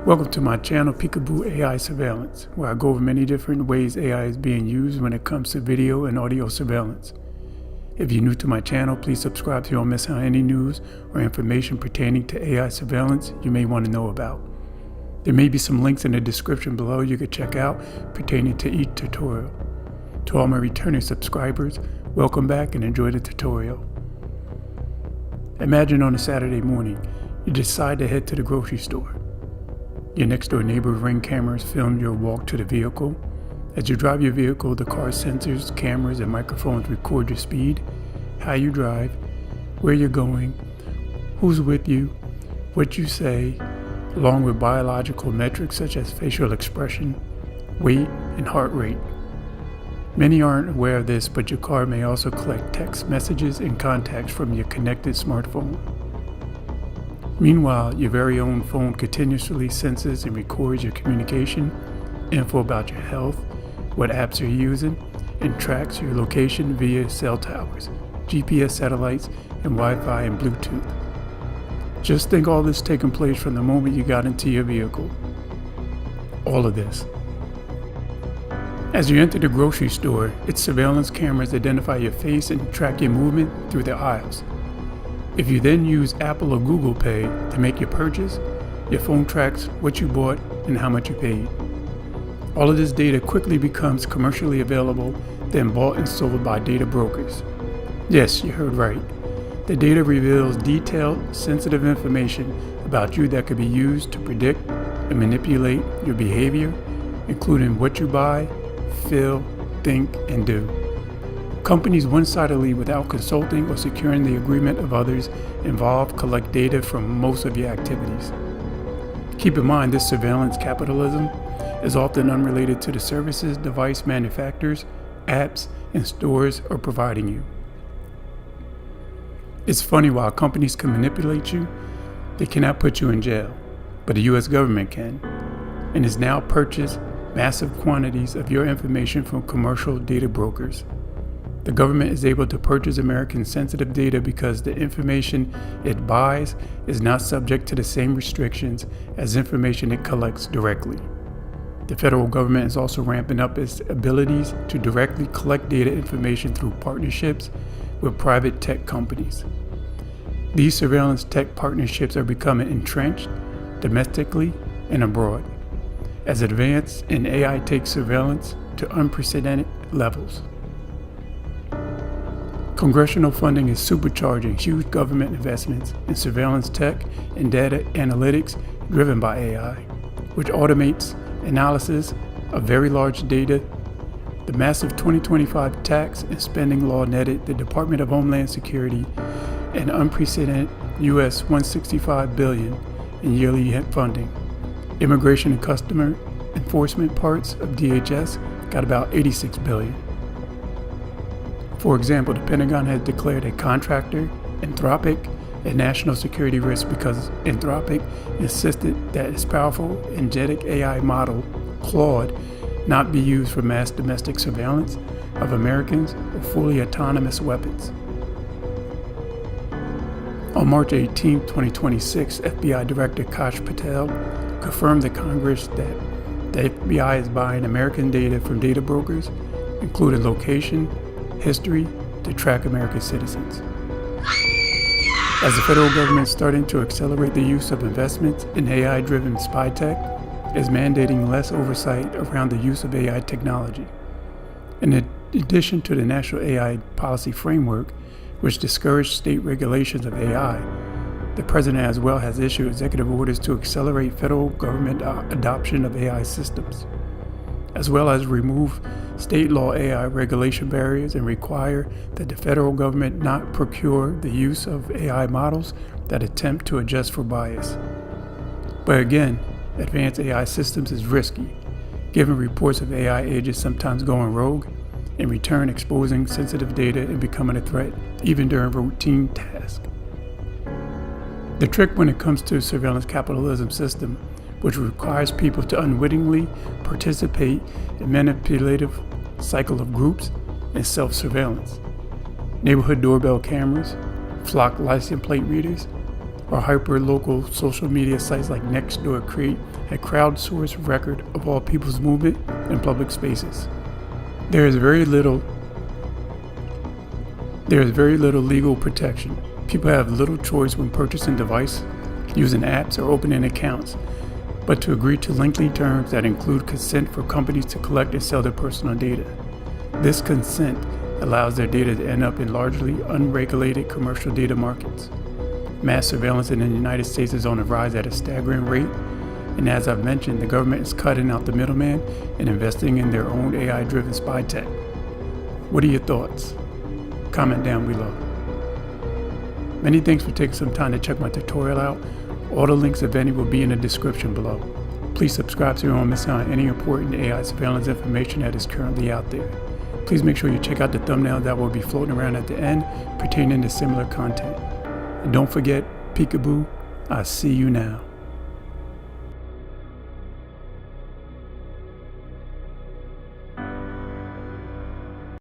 Welcome to my channel, PeekAboo-AI Surveillance, where I go over many different ways AI is being used when it comes to video and audio surveillance. If you're new to my channel, please subscribe so you don't miss out on any news or information pertaining to AI surveillance you may want to know about. There may be some links in the description below you could check out pertaining to each tutorial. To all my returning subscribers, welcome back and enjoy the tutorial. Imagine on a Saturday morning, you decide to head to the grocery store. Your next door neighbor's Ring cameras film your walk to the vehicle. As you drive your vehicle, the car's sensors, cameras, and microphones record your speed, how you drive, where you're going, who's with you, what you say, along with biological metrics such as facial expression, weight, and heart rate. Many aren't aware of this, but your car may also collect text messages and contacts from your connected smartphone. Meanwhile, your very own phone continuously senses and records your communication, info about your health, what apps you're using, and tracks your location via cell towers, GPS satellites, and Wi-Fi and Bluetooth. Just think all this taking place from the moment you got into your vehicle. All of this. As you enter the grocery store, its surveillance cameras identify your face and track your movement through the aisles. If you then use Apple or Google Pay to make your purchase, your phone tracks what you bought and how much you paid. All of this data quickly becomes commercially available, then bought and sold by data brokers. Yes, you heard right. The data reveals detailed, sensitive information about you that could be used to predict and manipulate your behavior, including what you buy, feel, think, and do. Companies one-sidedly, without consulting or securing the agreement of others involved, collect data from most of your activities. Keep in mind, this surveillance capitalism is often unrelated to the services device manufacturers, apps, and stores are providing you. It's funny, while companies can manipulate you, they cannot put you in jail, but the US government can, and has now purchased massive quantities of your information from commercial data brokers. The government is able to purchase American sensitive data because the information it buys is not subject to the same restrictions as information it collects directly. The federal government is also ramping up its abilities to directly collect data information through partnerships with private tech companies. These surveillance tech partnerships are becoming entrenched domestically and abroad, as advance in AI takes surveillance to unprecedented levels. Congressional funding is supercharging huge government investments in surveillance tech and data analytics driven by AI, which automates analysis of very large data. The massive 2025 tax and spending law netted the Department of Homeland Security an unprecedented US $165 billion in yearly funding. Immigration and customer enforcement parts of DHS got about $86 billion. For example, the Pentagon has declared a contractor, Anthropic, a national security risk because Anthropic insisted that its powerful agentic AI model, Claude, not be used for mass domestic surveillance of Americans or fully autonomous weapons. On March 18, 2026, FBI Director Kash Patel confirmed to Congress that the FBI is buying American data from data brokers, including location, history, to track American citizens. As the federal government is starting to accelerate the use of investments in AI-driven spy tech, is mandating less oversight around the use of AI technology. In addition to the National AI Policy Framework, which discouraged state regulations of AI, the President as well has issued executive orders to accelerate federal government adoption of AI systems, as well as remove state law AI regulation barriers and require that the federal government not procure the use of AI models that attempt to adjust for bias. But again, advanced AI systems is risky, given reports of AI agents sometimes going rogue, in return exposing sensitive data and becoming a threat even during routine tasks. The trick when it comes to surveillance capitalism system, which requires people to unwittingly participate in manipulative cycle of groups and self-surveillance. Neighborhood doorbell cameras, flock license plate readers, or hyper-local social media sites like Nextdoor create a crowdsourced record of all people's movement in public spaces. There is very little legal protection. People have little choice when purchasing device, using apps, or opening accounts, but to agree to lengthy terms that include consent for companies to collect and sell their personal data. This consent allows their data to end up in largely unregulated commercial data markets. Mass surveillance in the United States is on the rise at a staggering rate, and as I've mentioned, the government is cutting out the middleman and investing in their own AI-driven spy tech. What are your thoughts? Comment down below. Many thanks for taking some time to check my tutorial out. All the links, if any, will be in the description below. Please subscribe so you don't miss out on any important AI surveillance information that is currently out there. Please make sure you check out the thumbnail that will be floating around at the end pertaining to similar content. And don't forget, Peekaboo, I see you now.